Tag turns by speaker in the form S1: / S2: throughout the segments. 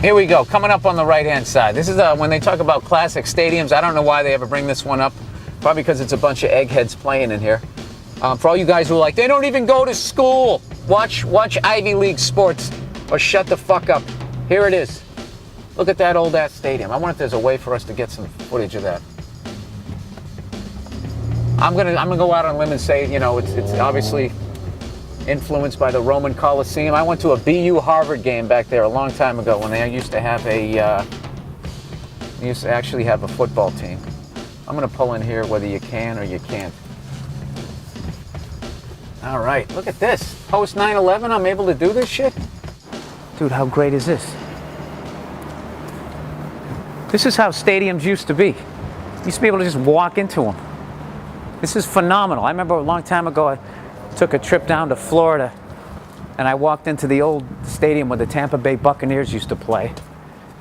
S1: Here we go, coming up on the right-hand side. This is when they talk about classic stadiums. I don't know why they ever bring this one up. Probably because it's a bunch of eggheads playing in here. For all you guys who are like, they don't even go to school. Watch Ivy League sports or shut the fuck up. Here it is. Look at that old-ass stadium. I wonder if there's a way for us to get some footage of that. I'm gonna go out on a limb and say, you know, it's obviously influenced by the Roman Colosseum. I went to a BU Harvard game back there a long time ago when they used to have actually have a football team. I'm gonna pull in here whether you can or you can't. All right, look at this. Post 9/11, I'm able to do this shit. Dude, how great is this? This is how stadiums used to be. You used to be able to just walk into them. This is phenomenal. I remember a long time ago, I took a trip down to Florida and I walked into the old stadium where the Tampa Bay Buccaneers used to play.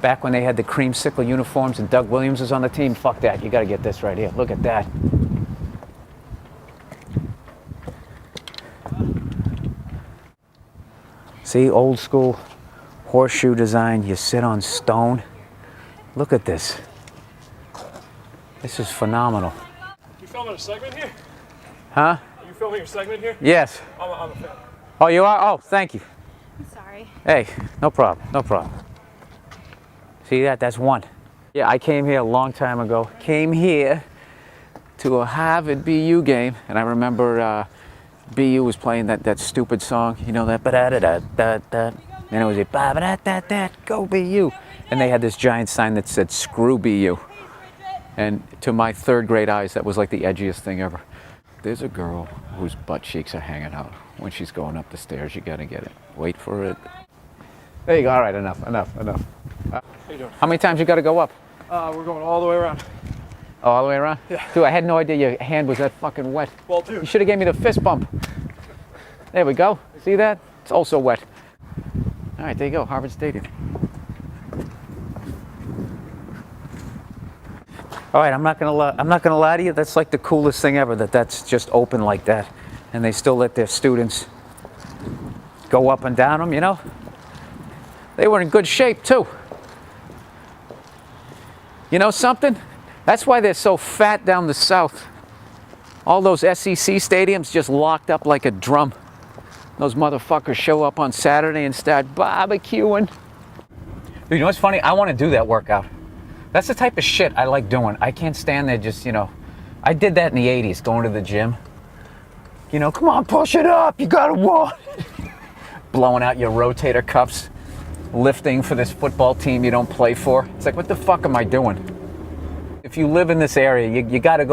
S1: Back when they had the creamsicle uniforms and Doug Williams was on the team. Fuck that, you gotta get this right here. Look at that. See, old school horseshoe design. You sit on stone. Look at this. This is phenomenal.
S2: You filming a segment here?
S1: Huh?
S2: Are you filming your segment here?
S1: Yes.
S2: I'm a fan.
S1: Oh, you are? Oh, thank you.
S3: I'm sorry.
S1: Hey, no problem, no problem. See that? That's one. Yeah, I came here a long time ago. Came here to a Harvard BU game, and I remember BU was playing that stupid song, you know, that ba-da-da-da-da-da. And it was a ba-da-da-da-da, go BU. And they had this giant sign that said, screw BU. And to my third grade eyes, that was like the edgiest thing ever. There's a girl whose butt cheeks are hanging out. When she's going up the stairs, you gotta get it. Wait for it. There you go. All right, enough.
S2: How you doing?
S1: How many times you gotta go up?
S2: We're going all the way around.
S1: Oh, all the way around?
S2: Yeah.
S1: Dude, I had no idea your hand was that fucking wet.
S2: Well, dude.
S1: You should have gave me the fist bump. There we go. See that? It's also wet. All right, there you go, Harvard Stadium. All right, I'm not gonna lie to you. That's like the coolest thing ever. That's just open like that, and they still let their students go up and down them. You know, they were in good shape too. You know something? That's why they're so fat down the south. All those SEC stadiums just locked up like a drum. Those motherfuckers show up on Saturday and start barbecuing. Dude, you know what's funny? I want to do that workout. That's the type of shit I like doing. I can't stand there just, you know. I did that in the 80s, going to the gym. You know, come on, push it up. You gotta walk. Blowing out your rotator cuffs. Lifting for this football team you don't play for. It's like, what the fuck am I doing? If you live in this area, you have to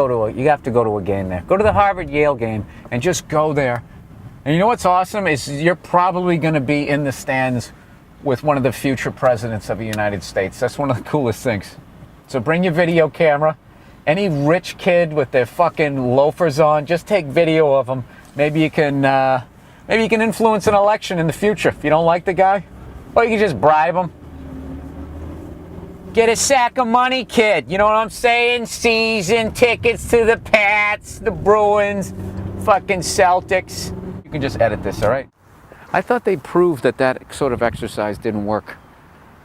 S1: go to a game there. Go to the Harvard-Yale game and just go there. And you know what's awesome is you're probably going to be in the stands with one of the future presidents of the United States. That's one of the coolest things. So bring your video camera. Any rich kid with their fucking loafers on, just take video of them. Maybe you can influence an election in the future if you don't like the guy. Or you can just bribe him. Get a sack of money, kid. You know what I'm saying? Season tickets to the Pats, the Bruins, fucking Celtics. You can just edit this, all right? I thought they proved that sort of exercise didn't work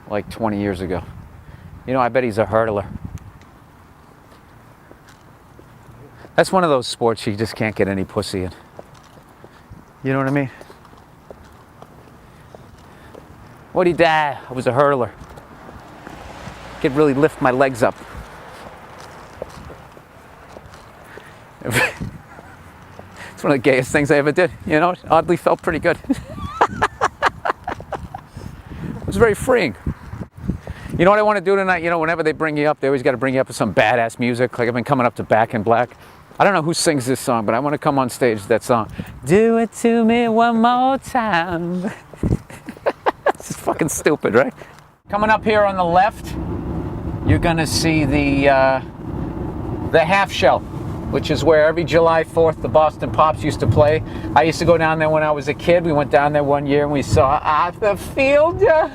S1: like 20 years ago. You know, I bet he's a hurdler. That's one of those sports you just can't get any pussy in. You know what I mean? What'd he die? I was a hurdler. Could really lift my legs up. It's one of the gayest things I ever did. You know, it oddly felt pretty good. It was very freeing. You know what I want to do tonight? You know, whenever they bring you up, they always got to bring you up with some badass music. Like I've been coming up to Back in Black. I don't know who sings this song, but I want to come on stage with that song. Do it to me one more time. This is fucking stupid, right? Coming up here on the left, you're gonna see the half shell, which is where every July 4th the Boston Pops used to play. I used to go down there when I was a kid. We went down there one year and we saw Arthur Fielder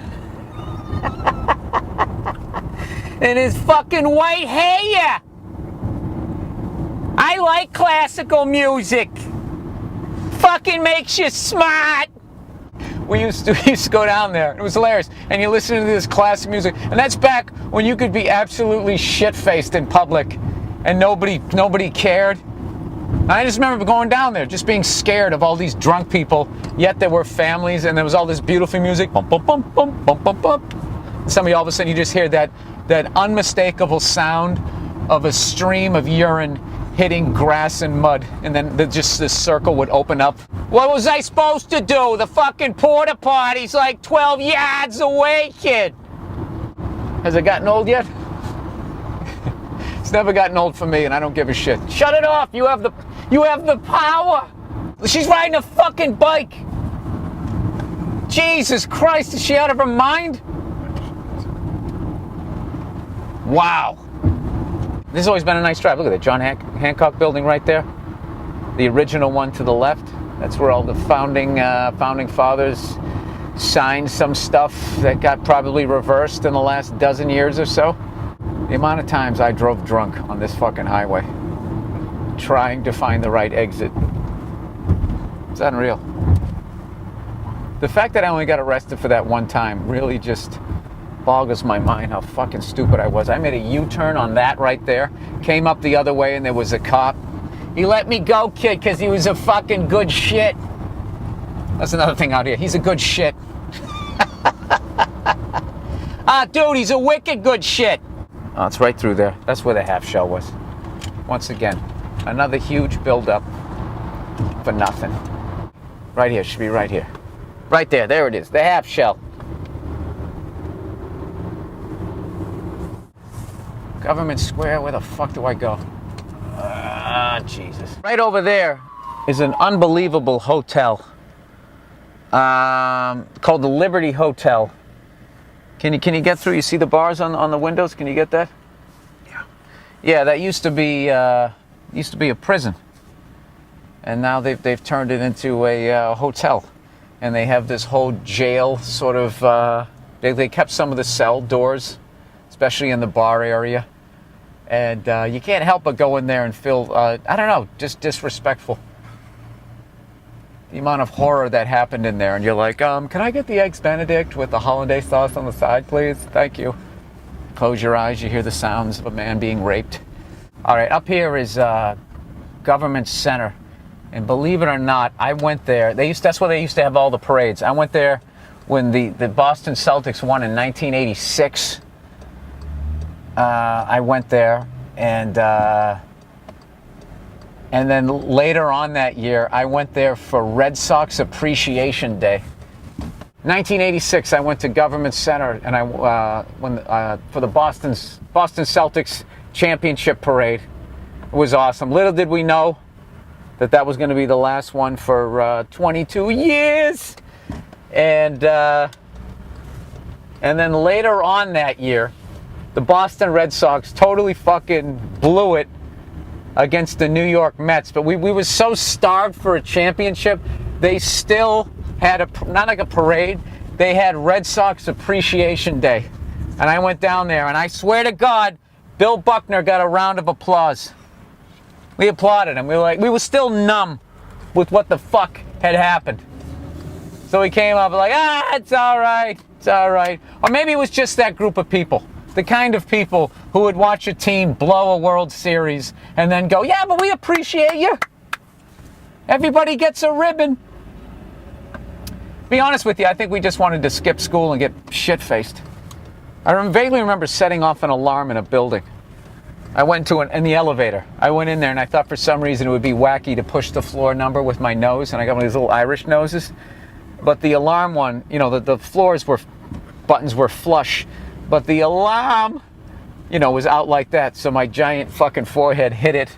S1: and his fucking white hair. I like classical music. Fucking makes you smart. we used to go down there. It was hilarious. And you listen to this classic music. And that's back when you could be absolutely shit-faced in public and nobody cared. And I just remember going down there, just being scared of all these drunk people, yet there were families and there was all this beautiful music. Bum, bum, bum, bum, bum, bum, bum. And suddenly all of a sudden you just hear that unmistakable sound of a stream of urine hitting grass and mud, and then just this circle would open up. What was I supposed to do? The fucking porta potty's like 12 yards away, kid. Has it gotten old yet? It's never gotten old for me, and I don't give a shit. Shut it off. You have the power. She's riding a fucking bike. Jesus Christ, is she out of her mind? Wow. This has always been a nice drive. Look at that John Hancock building right there. The original one to the left. That's where all the founding fathers signed some stuff that got probably reversed in the last dozen years or so. The amount of times I drove drunk on this fucking highway, trying to find the right exit. It's unreal. The fact that I only got arrested for that one time really just boggles my mind how fucking stupid I was. I made a U-turn on that right there, came up the other way, and there was a cop. He let me go, kid, because he was a fucking good shit. That's another thing out here. He's a good shit. Dude, he's a wicked good shit. Oh, it's right through there. That's where the half shell was. Once again, another huge buildup for nothing. Right here, should be right here. Right there, there it is, the half shell. Government Square, where the fuck do I go? Jesus. Right over there is an unbelievable hotel called the Liberty Hotel. Can you get through? You see the bars on the windows? Can you get that? Yeah. Yeah, that used to be a prison, and now they've turned it into a hotel, and they have this whole jail sort of. They kept some of the cell doors, especially in the bar area. And you can't help but go in there and feel, I don't know, just disrespectful. The amount of horror that happened in there. And you're like, can I get the Eggs Benedict with the hollandaise sauce on the side, please? Thank you. Close your eyes, you hear the sounds of a man being raped. All right, up here is Government Center. And believe it or not, I went there. That's where they used to have all the parades. I went there when the Boston Celtics won in 1986. I went there, and then later on that year, I went there for Red Sox Appreciation Day. 1986, I went to Government Center, and for the Boston Celtics championship parade. It was awesome. Little did we know that was going to be the last one for 22 years, and then later on that year, the Boston Red Sox totally fucking blew it against the New York Mets. But we were so starved for a championship, they still had not like a parade, they had Red Sox Appreciation Day. And I went down there, and I swear to God, Bill Buckner got a round of applause. We applauded him. We were still numb with what the fuck had happened. So he came up like, it's all right, it's all right. Or maybe it was just that group of people. The kind of people who would watch a team blow a World Series and then go, yeah, but we appreciate you. Everybody gets a ribbon. Be honest with you, I think we just wanted to skip school and get shit-faced. I vaguely remember setting off an alarm in a building. I went in the elevator. I went in there and I thought for some reason it would be wacky to push the floor number with my nose, and I got one of these little Irish noses. But the alarm one, the buttons were flush. But the alarm, was out like that, so my giant fucking forehead hit it.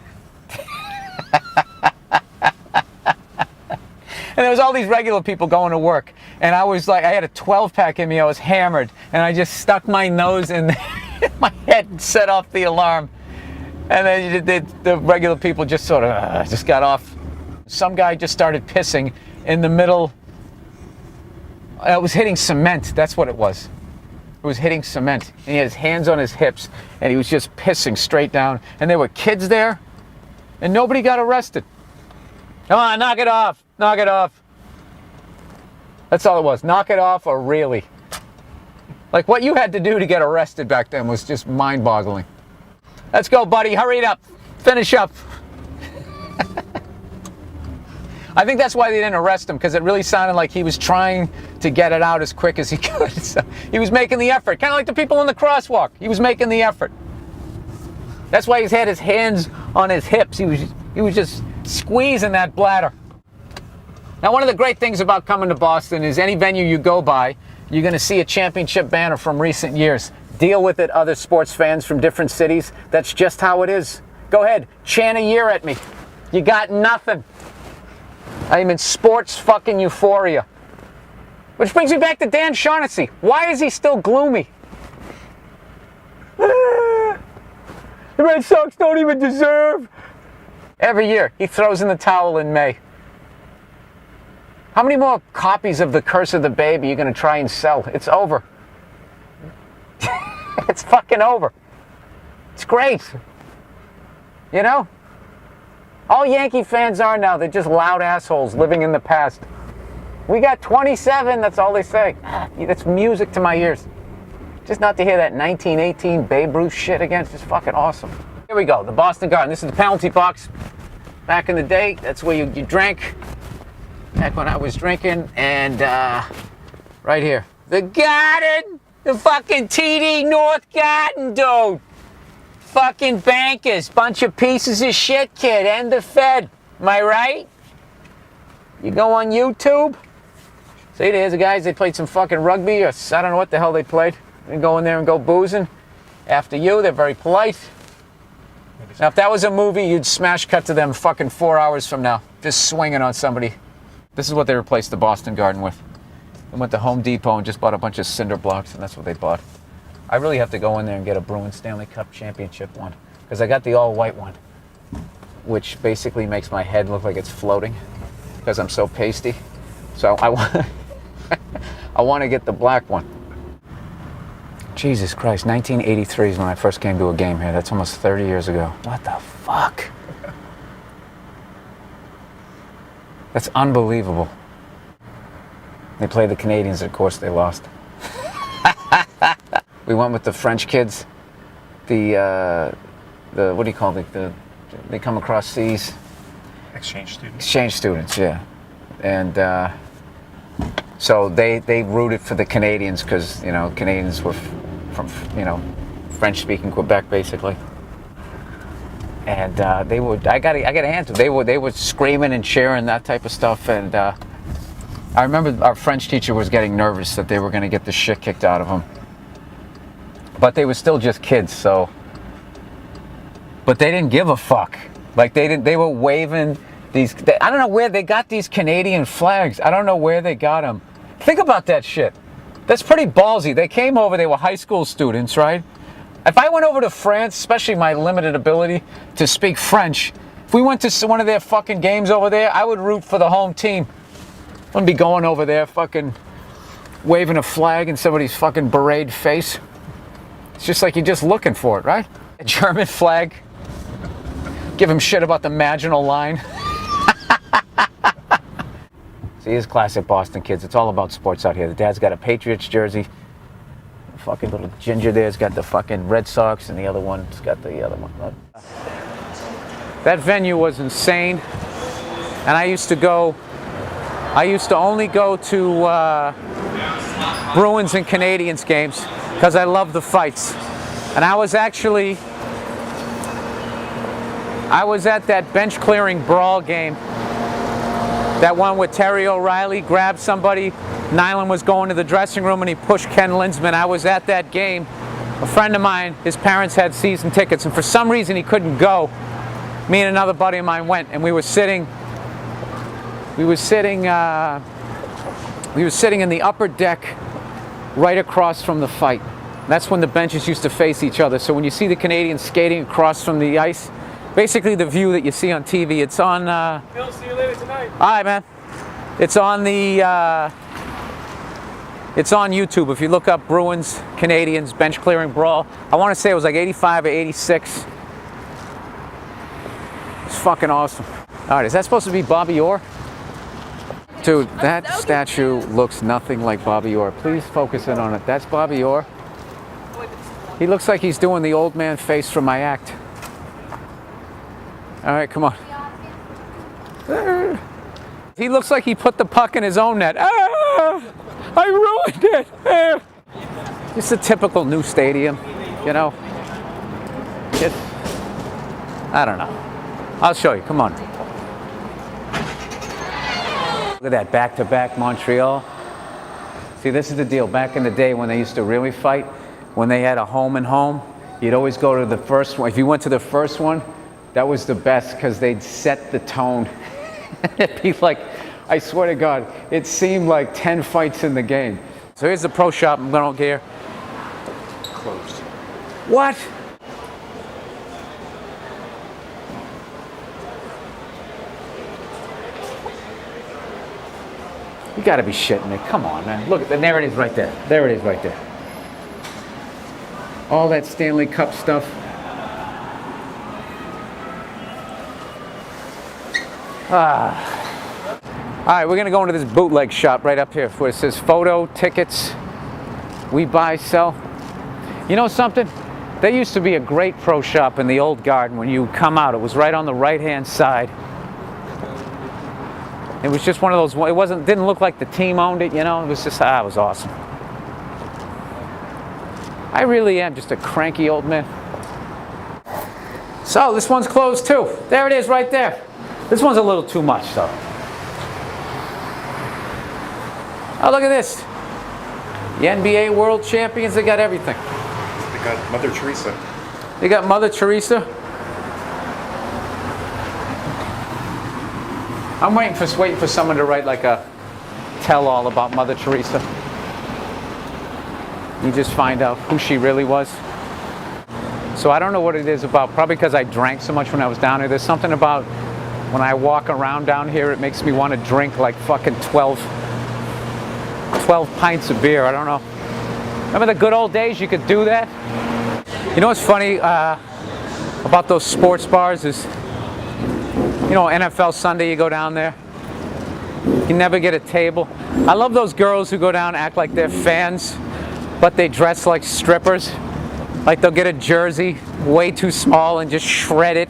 S1: And there was all these regular people going to work. And I was like, I had a 12-pack in me, I was hammered. And I just stuck my nose in my head and set off the alarm. And then the regular people just sort of just got off. Some guy just started pissing in the middle. It was hitting cement, that's what it was. It was hitting cement, and he had his hands on his hips, and he was just pissing straight down. And there were kids there, and nobody got arrested. Come on, knock it off, knock it off. That's all it was. Knock it off or really. Like what you had to do to get arrested back then was just mind-boggling. Let's go, buddy. Hurry it up. Finish up. I think that's why they didn't arrest him, because it really sounded like he was trying to get it out as quick as he could. So he was making the effort, kind of like the people in the crosswalk. He was making the effort. That's why he's had his hands on his hips. He was just squeezing that bladder. Now, one of the great things about coming to Boston is any venue you go by, you're going to see a championship banner from recent years. Deal with it, other sports fans from different cities. That's just how it is. Go ahead, chant a year at me. You got nothing. I'm in sports fucking euphoria. Which brings me back to Dan Shaughnessy. Why is he still gloomy? The Red Sox don't even deserve. Every year, he throws in the towel in May. How many more copies of The Curse of the Baby are you going to try and sell? It's over. It's fucking over. It's great. You know? All Yankee fans are now, they're just loud assholes living in the past. We got 27, that's all they say. That's music to my ears. Just not to hear that 1918 Babe Ruth shit again, it's just fucking awesome. Here we go, the Boston Garden. This is the penalty box. Back in the day, that's where you drank. Back when I was drinking, and right here. The Garden! The fucking TD North Garden, dude! Fucking bankers, bunch of pieces of shit, kid, and the Fed. Am I right? You go on YouTube. See, there's the guys, they played some fucking rugby, or I don't know what the hell they played. They go in there and go boozing. After you, they're very polite. Now, if that was a movie, you'd smash cut to them fucking 4 hours from now, just swinging on somebody. This is what they replaced the Boston Garden with. They went to Home Depot and just bought a bunch of cinder blocks, and that's what they bought. I really have to go in there and get a Bruins Stanley Cup championship one, because I got the all-white one, which basically makes my head look like it's floating because I'm so pasty. So I want, I want to get the black one. Jesus Christ, 1983 is when I first came to a game here. That's almost 30 years ago. What the fuck? That's unbelievable. They played the Canadians, of course they lost. We went with the French kids. The what do you call it? They come across seas.
S2: Exchange students.
S1: Exchange students, yeah. And so they rooted for the Canadians because, you know, Canadians were from, you know, French-speaking Quebec, basically. And they would, I got a hand to them. They were screaming and cheering, that type of stuff. And I remember our French teacher was getting nervous that they were going to get the shit kicked out of them. But they were still just kids, so. But they didn't give a fuck. Like they were waving these. I don't know where they got these Canadian flags. I don't know where they got them. Think about that shit. That's pretty ballsy. They came over. They were high school students, right? If I went over to France, especially my limited ability to speak French, if we went to one of their fucking games over there, I would root for the home team. I wouldn't be going over there fucking waving a flag in somebody's fucking beret face. It's just like you're just looking for it, right? A German flag. Give him shit about the Maginot Line. See, these classic Boston kids. It's all about sports out here. The dad's got a Patriots jersey. The fucking little ginger there's got the fucking Red Sox, and the other one's got the other one. That venue was insane. And I used to only go to Bruins and Canadians games because I love the fights. And I was at that bench clearing brawl game. That one where Terry O'Reilly grabbed somebody, Nyland was going to the dressing room and he pushed Ken Linsman. I was at that game. A friend of mine, his parents had season tickets, and for some reason he couldn't go. Me and another buddy of mine went, and we were sitting in the upper deck right across from the fight. That's when the benches used to face each other. So when you see the Canadians skating across from the ice, basically the view that you see on TV, it's on...
S2: Bill, see you later tonight.
S1: All right, man. It's on it's on YouTube. If you look up Bruins, Canadians, bench clearing brawl, I want to say it was like 85 or 86. It's fucking awesome. All right, is that supposed to be Bobby Orr? Dude, that statue looks nothing like Bobby Orr. Please focus in on it. That's Bobby Orr. He looks like he's doing the old man face from my act. All right, come on. He looks like he put the puck in his own net. I ruined it. It's a typical new stadium, you know. I don't know. I'll show you. Come on. Look at that, back-to-back Montreal. See, this is the deal. Back in the day when they used to really fight, when they had a home and home, you'd always go to the first one. If you went to the first one, that was the best because they'd set the tone. It'd be like, I swear to God, it seemed like 10 fights in the game. So here's the pro shop. I'm going to get here.
S2: Closed.
S1: What? You gotta be shitting me. Come on, man. Look, and there it is right there. There it is right there. All that Stanley Cup stuff. All right, we're gonna go into this bootleg shop right up here where it says photo, tickets, we buy, sell. You know something? There used to be a great pro shop in the old garden when you come out. It was right on the right-hand side. It was just one of those, didn't look like the team owned it, you know? It was just, it was awesome. I really am just a cranky old man. So, this one's closed too. There it is right there. This one's a little too much though. Oh, look at this. The NBA World Champions, they got everything.
S2: They got Mother Teresa.
S1: They got Mother Teresa. I'm waiting for someone to write like a tell-all about Mother Teresa. You just find out who she really was. So I don't know what it is about, probably because I drank so much when I was down here. There's something about when I walk around down here, it makes me want to drink like fucking 12 pints of beer. I don't know. Remember the good old days you could do that? You know what's funny about those sports bars is, you know, NFL Sunday, you go down there, you never get a table. I love those girls who go down and act like they're fans, but they dress like strippers. Like they'll get a jersey way too small and just shred it.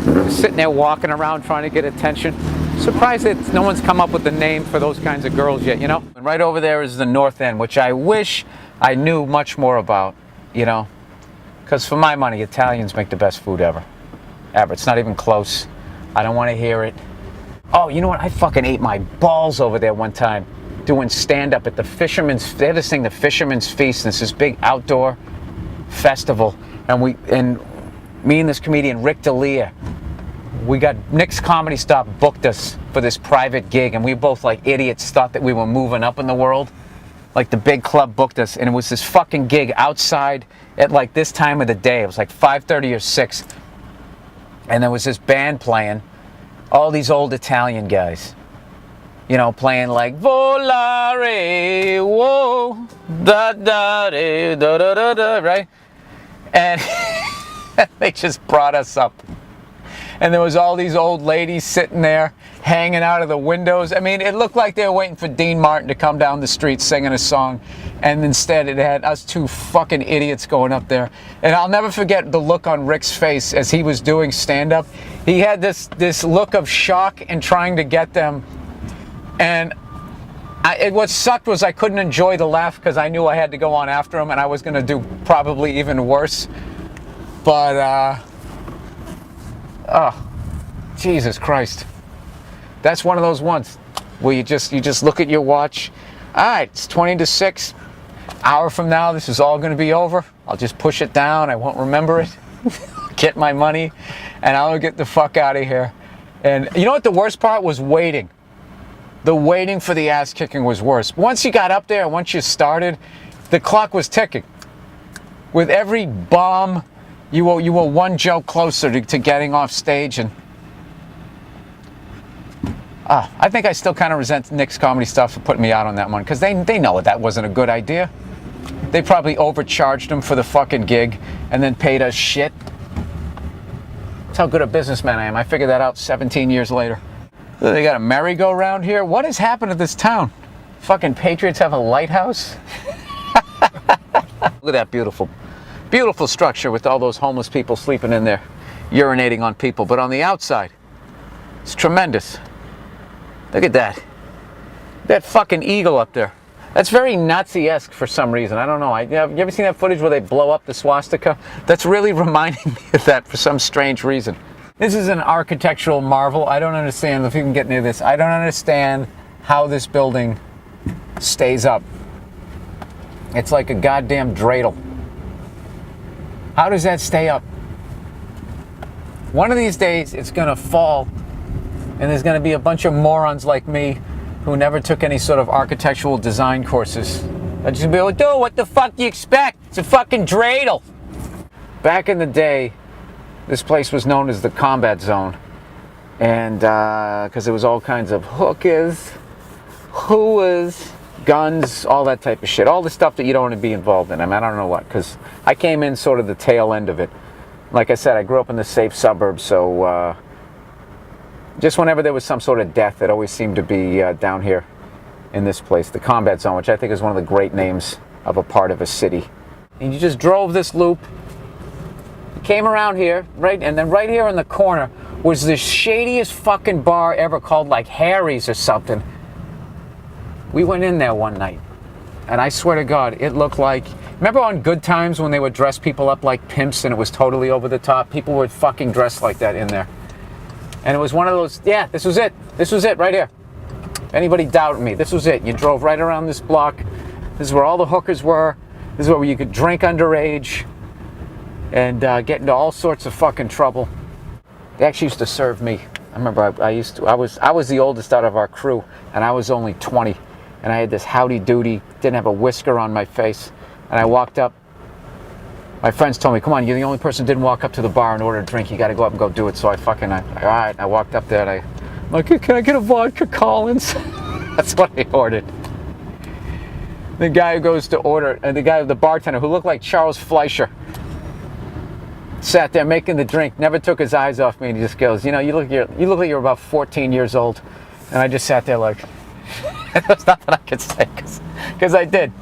S1: Just sitting there walking around trying to get attention. Surprised that no one's come up with a name for those kinds of girls yet, you know? And right over there is the North End, which I wish I knew much more about, you know? Because for my money, Italians make the best food ever. It's not even close. I don't want to hear it. Oh, you know what? I fucking ate my balls over there one time doing stand-up at the Fisherman's. They had this thing, the Fisherman's Feast, and it's this big outdoor festival. And me and this comedian, Rick D'Elia, we got Nick's Comedy Stop booked us for this private gig, and we both like idiots thought that we were moving up in the world. Like the big club booked us, and it was this fucking gig outside at like this time of the day. It was like 5:30 or 6. And there was this band playing, all these old Italian guys, you know, playing like Volare, whoa, da da da da da da, right? And they just brought us up. And there was all these old ladies sitting there, hanging out of the windows. I mean, it looked like they were waiting for Dean Martin to come down the street singing a song. And instead it had us two fucking idiots going up there. And I'll never forget the look on Rick's face as he was doing stand-up. He had this look of shock and trying to get them. And what sucked was I couldn't enjoy the laugh because I knew I had to go on after him and I was going to do probably even worse. But, oh, Jesus Christ. That's one of those ones where you just look at your watch. All right, it's 20 to 6. Hour from now, this is all going to be over. I'll just push it down. I won't remember it. Get my money, and I'll get the fuck out of here. And you know what the worst part was? Waiting. The waiting for the ass kicking was worse. Once you got up there, once you started, the clock was ticking. With every bomb, you were one joke closer to getting off stage. And I think I still kind of resent Nick's Comedy Stuff for putting me out on that one, because they know that wasn't a good idea. They probably overcharged him for the fucking gig and then paid us shit. That's how good a businessman I am. I figured that out 17 years later. They got a merry-go-round here. What has happened to this town? Fucking Patriots have a lighthouse? Look at that beautiful, beautiful structure with all those homeless people sleeping in there, urinating on people. But on the outside, it's tremendous. Look at that. That fucking eagle up there. That's very Nazi-esque for some reason. I don't know. You ever seen that footage where they blow up the swastika? That's really reminding me of that for some strange reason. This is an architectural marvel. I don't understand, if you can get near this, I don't understand how this building stays up. It's like a goddamn dreidel. How does that stay up? One of these days, it's gonna fall, and there's gonna be a bunch of morons like me who never took any sort of architectural design courses. They're just gonna be like, dude, what the fuck do you expect? It's a fucking dreidel. Back in the day, this place was known as the combat zone. And because there was all kinds of hookers, hooas, guns, all that type of shit. All the stuff that you don't want to be involved in. I mean, I don't know what, because I came in sort of the tail end of it. Like I said, I grew up in the safe suburbs, so just whenever there was some sort of death, it always seemed to be down here in this place, the combat zone, which I think is one of the great names of a part of a city. And you just drove this loop, came around here, right, and then right here in the corner was the shadiest fucking bar ever called like Harry's or something. We went in there one night, and I swear to God, it looked like, remember on Good Times when they would dress people up like pimps and it was totally over the top? People would fucking dress like that in there. And it was one of those, yeah, this was it. This was it right here. If anybody doubted me, this was it. You drove right around this block. This is where all the hookers were. This is where you could drink underage and get into all sorts of fucking trouble. They actually used to serve me. I remember I was the oldest out of our crew, and I was only 20. And I had this howdy doody, didn't have a whisker on my face. And I walked up. My friends told me, come on, you're the only person who didn't walk up to the bar and order a drink. You got to go up and go do it. So all right, I walked up there and I'm like, can I get a vodka Collins? That's what I ordered. The guy who goes to order, and the bartender who looked like Charles Fleischer, sat there making the drink, never took his eyes off me, and he just goes, you look like you're about 14 years old. And I just sat there like, there's nothing I could say, because I did.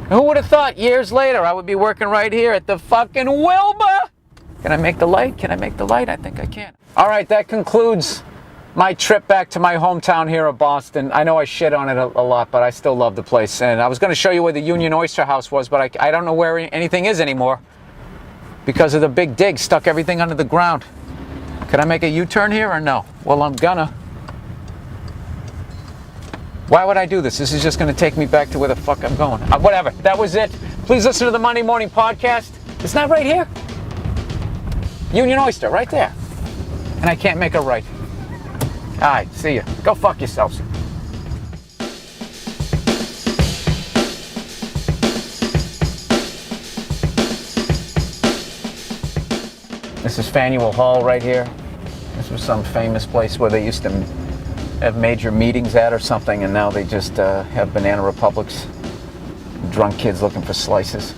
S1: Who would have thought years later I would be working right here at the fucking Wilbur? Can I make the light? Can I make the light? I think I can. All right, that concludes my trip back to my hometown here of Boston. I know I shit on it a lot, but I still love the place. And I was going to show you where the Union Oyster House was, but I don't know where anything is anymore because of the big dig, stuck everything under the ground. Can I make a U-turn here or no? Well, I'm gonna. Why would I do this? This is just going to take me back to where the fuck I'm going. Whatever. That was it. Please listen to the Monday Morning Podcast. It's not right here. Union Oyster, right there. And I can't make a right. All right, see ya. Go fuck yourselves. This is Faneuil Hall right here. This was some famous place where they used to have major meetings at or something, and now they just have banana republics, drunk kids looking for slices.